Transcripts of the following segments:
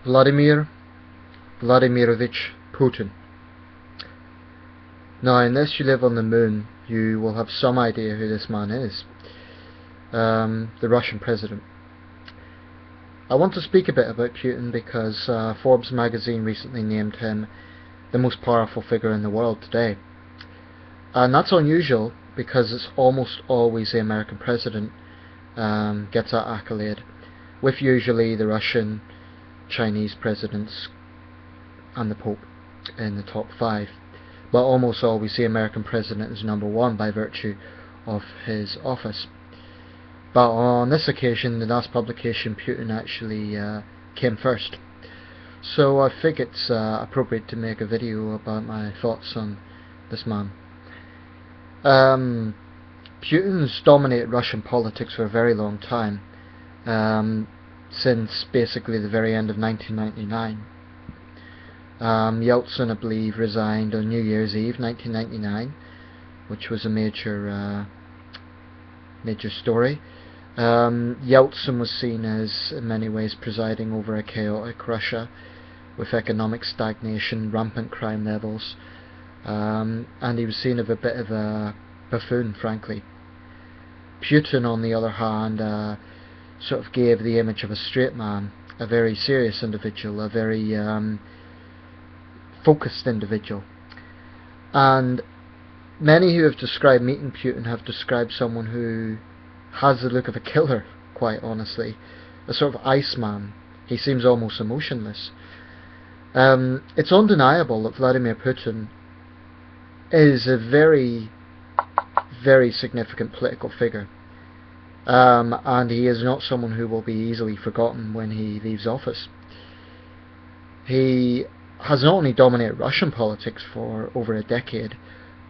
Vladimir Vladimirovich Putin. Now, unless you live on the moon, you will have some idea who this man is. The Russian president. I want to speak a bit about Putin because Forbes magazine recently named him the most powerful figure in the world today. And that's unusual because it's almost always the American president gets that accolade, with usually the Russian, Chinese presidents and the Pope in the top 5. But almost always the American president is number 1 by virtue of his office. But on this occasion, the last publication, Putin actually came first. So I think it's appropriate to make a video about my thoughts on this man. Putin's dominated Russian politics for a very long time, since basically the very end of 1999. Yeltsin, I believe, resigned on New Year's Eve 1999, which was a major story. Yeltsin was seen as, in many ways, presiding over a chaotic Russia with economic stagnation, rampant crime levels, and he was seen as a bit of a buffoon, frankly. Putin, on the other hand, sort of gave the image of a straight man, a very serious individual, a very focused individual. And many who have described meeting Putin have described someone who has the look of a killer, quite honestly, a sort of Iceman. He seems almost emotionless. It's undeniable that Vladimir Putin is a very, very significant political figure, and he is not someone who will be easily forgotten when he leaves office. He has not only dominated Russian politics for over a decade,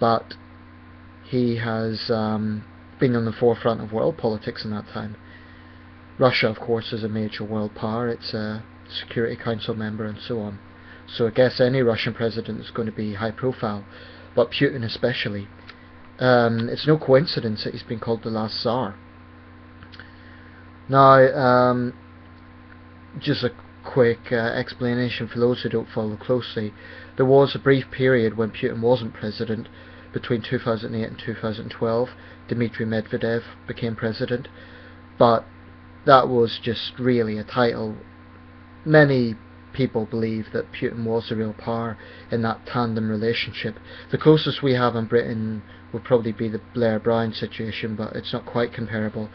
but he has been on the forefront of world politics in that time. Russia, of course, is a major world power. It's a Security Council member and so on. So I guess any Russian president is going to be high profile, but Putin especially. It's no coincidence that he's been called the last Tsar. Now, just a quick explanation for those who don't follow closely. There was a brief period when Putin wasn't president, between 2008 and 2012. Dmitry Medvedev became president, but that was just really a title. Many people believe that Putin was the real power in that tandem relationship. The closest we have in Britain would probably be the Blair-Brown situation, but it's not quite comparable,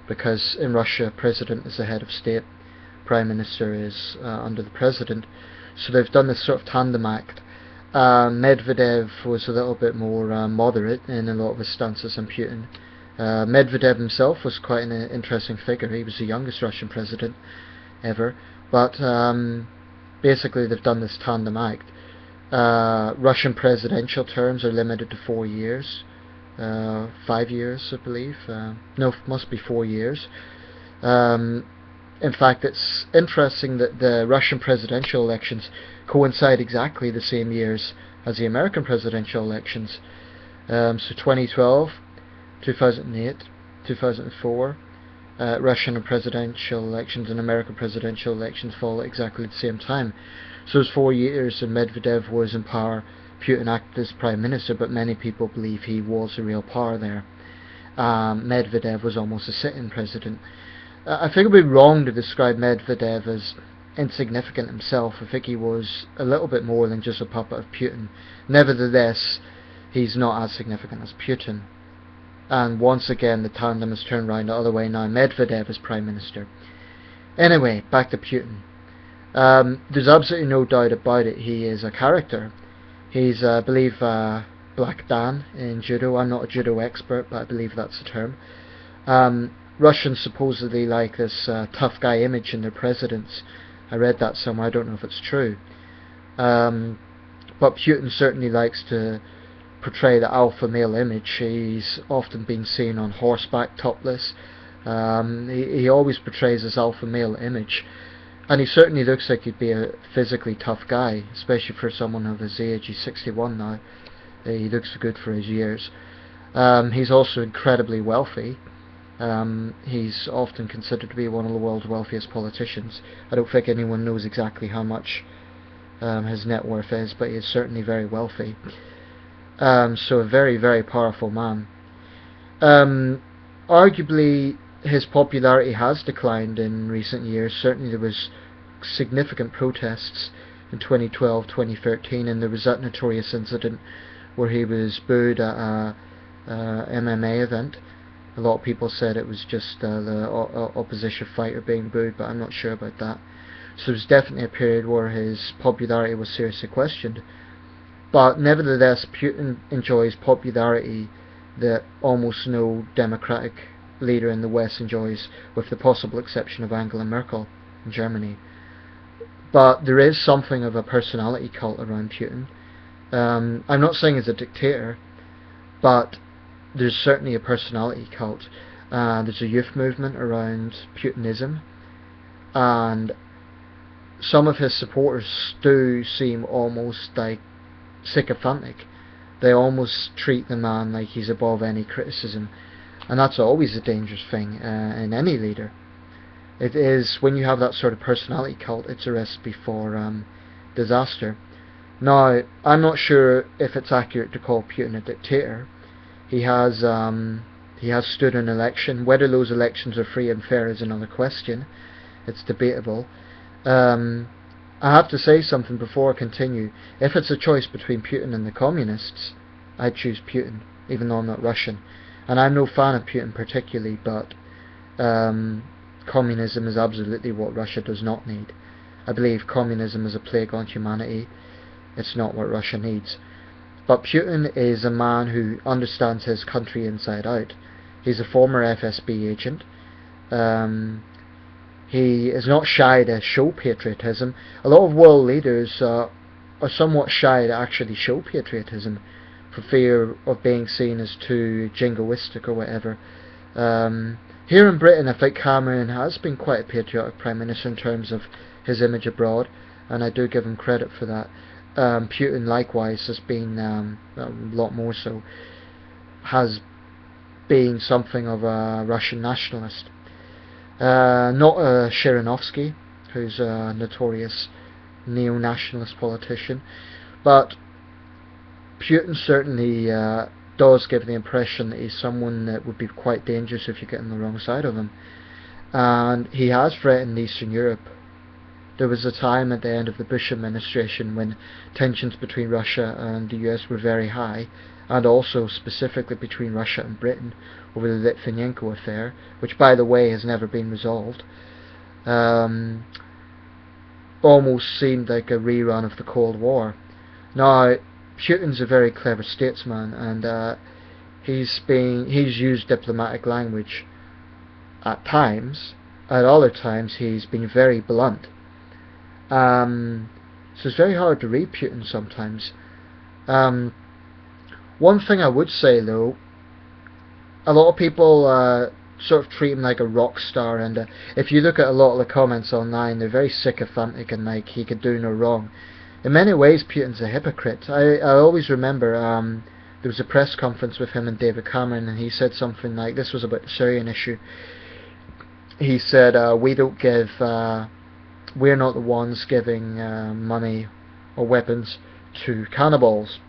because in Russia, president is the head of state, prime minister is under the president, so they've done this sort of tandem act. Medvedev was a little bit more moderate in a lot of his stances than Putin. Medvedev himself was quite an interesting figure. He was the youngest Russian president ever, but basically they've done this tandem act. Russian presidential terms are limited to 4 years, 5 years I believe, no, it must be 4 years. In fact, it's interesting that the Russian presidential elections coincide exactly the same years as the American presidential elections. So 2012, 2008, 2004, Russian presidential elections and American presidential elections fall at exactly the same time. So it was 4 years and Medvedev was in power. Putin acted as prime minister, but many people believe he was the real power there. Medvedev was almost a sit-in president. I think it would be wrong to describe Medvedev as insignificant himself. I think he was a little bit more than just a puppet of Putin. Nevertheless, he's not as significant as Putin. And once again, the tandem has turned around the other way now. Medvedev is prime minister. Anyway, back to Putin. There's absolutely no doubt about it. He is a character. He's, I believe, Black Dan in judo. I'm not a judo expert, but I believe that's the term. Russians supposedly like this tough guy image in their presidents. I read that somewhere, I don't know if it's true. But Putin certainly likes to portray the alpha male image. He's often been seen on horseback topless. He always portrays this alpha male image. And he certainly looks like he'd be a physically tough guy, especially for someone of his age. He's 61 now. He looks good for his years. He's also incredibly wealthy. He's often considered to be one of the world's wealthiest politicians. I don't think anyone knows exactly how much his net worth is, but he is certainly very wealthy. So a very, very powerful man. Arguably, his popularity has declined in recent years. Certainly there was significant protests in 2012, 2013, and there was that notorious incident where he was booed at a MMA event. A lot of people said it was just the opposition fighter being booed, but I'm not sure about that. So there was definitely a period where his popularity was seriously questioned. But nevertheless, Putin enjoys popularity that almost no democratic leader in the West enjoys, with the possible exception of Angela Merkel in Germany. But there is something of a personality cult around Putin. I'm not saying he's a dictator, but there's certainly a personality cult. There's a youth movement around Putinism, and some of his supporters do seem almost like sycophantic. They almost treat the man like he's above any criticism, and that's always a dangerous thing in any leader. It is, when you have that sort of personality cult, it's a recipe for disaster. Now, I'm not sure if it's accurate to call Putin a dictator. He has stood an election. Whether those elections are free and fair is another question. It's debatable. I have to say something before I continue. If it's a choice between Putin and the communists, I'd choose Putin, even though I'm not Russian. And I'm no fan of Putin particularly, but communism is absolutely what Russia does not need. I believe communism is a plague on humanity. It's not what Russia needs. But Putin is a man who understands his country inside out. He's a former FSB agent. He is not shy to show patriotism. A lot of world leaders are somewhat shy to actually show patriotism for fear of being seen as too jingoistic or whatever. Here in Britain, I think Cameron has been quite a patriotic Prime Minister in terms of his image abroad, and I do give him credit for that. Putin likewise has been a lot more so, has been something of a Russian nationalist. Not Shiranovsky, who's a notorious neo-nationalist politician, but Putin certainly does give the impression that he's someone that would be quite dangerous if you get on the wrong side of him. And he has threatened Eastern Europe. There was a time at the end of the Bush administration when tensions between Russia and the US were very high, and also specifically between Russia and Britain over the Litvinenko affair, which by the way has never been resolved. Almost seemed like a rerun of the Cold War. Now, Putin's a very clever statesman, and he's used diplomatic language at times. At other times he's been very blunt. So it's very hard to read Putin sometimes. One thing I would say though, a lot of people sort of treat him like a rock star, and if you look at a lot of the comments online, they're very sycophantic and like he could do no wrong. In many ways, Putin's a hypocrite. I always remember there was a press conference with him and David Cameron, and he said something like, this was about the Syrian issue. He said, we're not the ones giving money or weapons to cannibals,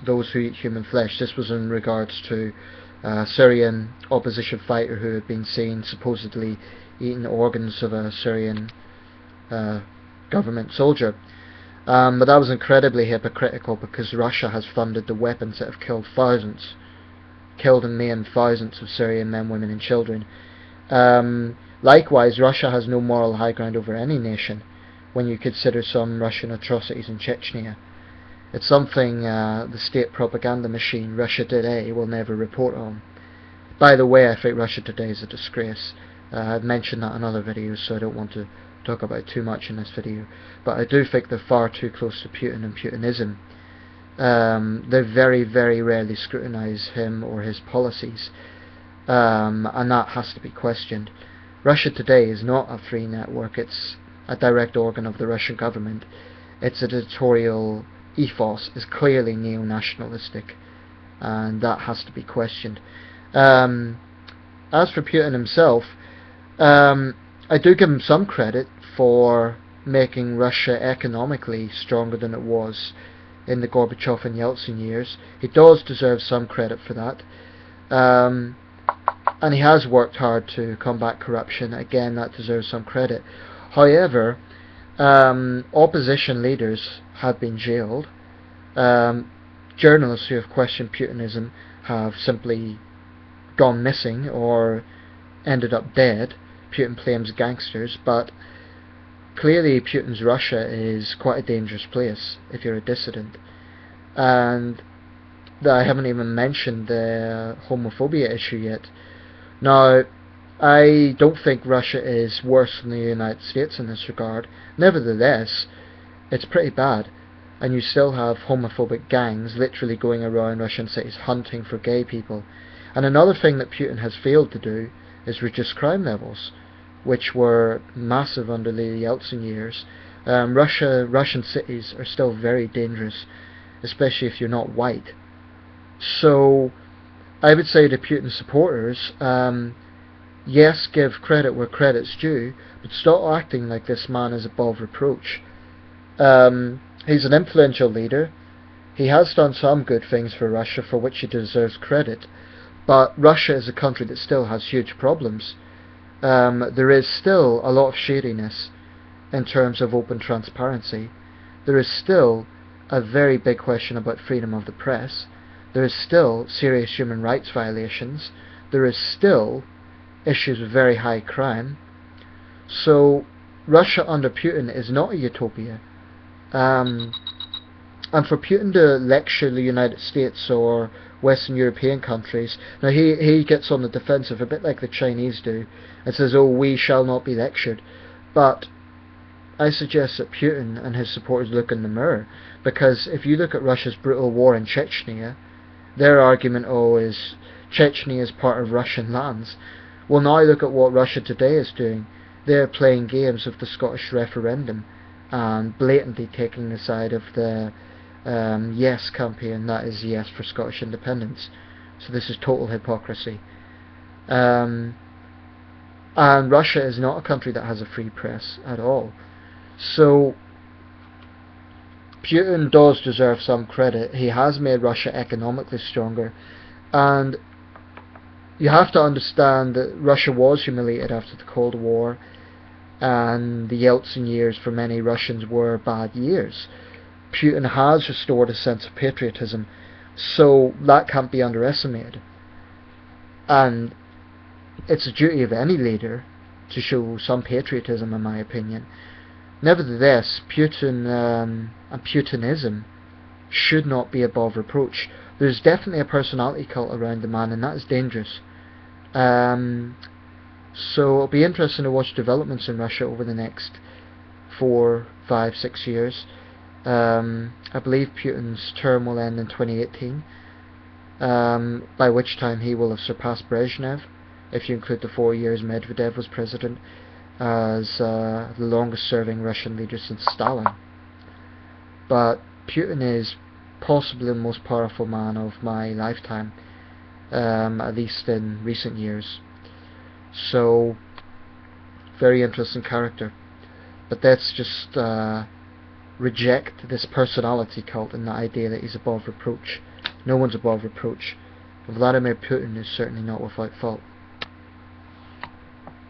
those who eat human flesh. This was in regards to a Syrian opposition fighter who had been seen supposedly eating organs of a Syrian government soldier. But that was incredibly hypocritical, because Russia has funded the weapons that have killed and maimed thousands of Syrian men, women and children. Likewise, Russia has no moral high ground over any nation when you consider some Russian atrocities in Chechnya. It's something the state propaganda machine Russia Today will never report on. By the way, I think Russia Today is a disgrace. I've mentioned that in other videos, so I don't want to talk about it too much in this video, but I do think they're far too close to Putin and Putinism. They very, very rarely scrutinise him or his policies, and that has to be questioned. Russia Today is not a free network, it's a direct organ of the Russian government. Its editorial ethos is clearly neo-nationalistic, and that has to be questioned. as for Putin himself, I do give him some credit for making Russia economically stronger than it was in the Gorbachev and Yeltsin years. He does deserve some credit for that. And he has worked hard to combat corruption. Again, that deserves some credit. However, opposition leaders have been jailed. Journalists who have questioned Putinism have simply gone missing or ended up dead. Putin claims gangsters, but clearly Putin's Russia is quite a dangerous place if you're a dissident. And I haven't even mentioned the homophobia issue yet. Now, I don't think Russia is worse than the United States in this regard. Nevertheless, it's pretty bad. And you still have homophobic gangs literally going around Russian cities hunting for gay people. And another thing that Putin has failed to do is reduce crime levels, which were massive under the Yeltsin years. Russian cities are still very dangerous, especially if you're not white. So I would say to Putin supporters, yes, give credit where credit's due, but stop acting like this man is above reproach. He's an influential leader. He has done some good things for Russia, for which he deserves credit, but Russia is a country that still has huge problems. There is still a lot of shadiness in terms of open transparency. There is still a very big question about freedom of the press. There is still serious human rights violations. There is still issues with very high crime. So Russia under Putin is not a utopia. And for Putin to lecture the United States or Western European countries, now he gets on the defensive a bit like the Chinese do and says, oh, we shall not be lectured. But I suggest that Putin and his supporters look in the mirror, because if you look at Russia's brutal war in Chechnya, their argument, oh, is Chechnya is part of Russian lands. Well, now look at what Russia today is doing. They're playing games with the Scottish referendum and blatantly taking the side of the Yes campaign, that is Yes for Scottish independence. So this is total hypocrisy. And Russia is not a country that has a free press at all. So Putin does deserve some credit. He has made Russia economically stronger, and you have to understand that Russia was humiliated after the Cold War, and the Yeltsin years for many Russians were bad years. Putin has restored a sense of patriotism, so that can't be underestimated. And it's a duty of any leader to show some patriotism, in my opinion. Nevertheless, Putin and Putinism should not be above reproach. There's definitely a personality cult around the man, and that is dangerous. So it'll be interesting to watch developments in Russia over the next 4, 5, 6 years. I believe Putin's term will end in 2018, by which time he will have surpassed Brezhnev, if you include the 4 years Medvedev was president, as the longest serving Russian leader since Stalin. But Putin is possibly the most powerful man of my lifetime, at least in recent years. So, very interesting character. But let's just reject this personality cult and the idea that he's above reproach. No one's above reproach. Vladimir Putin is certainly not without fault.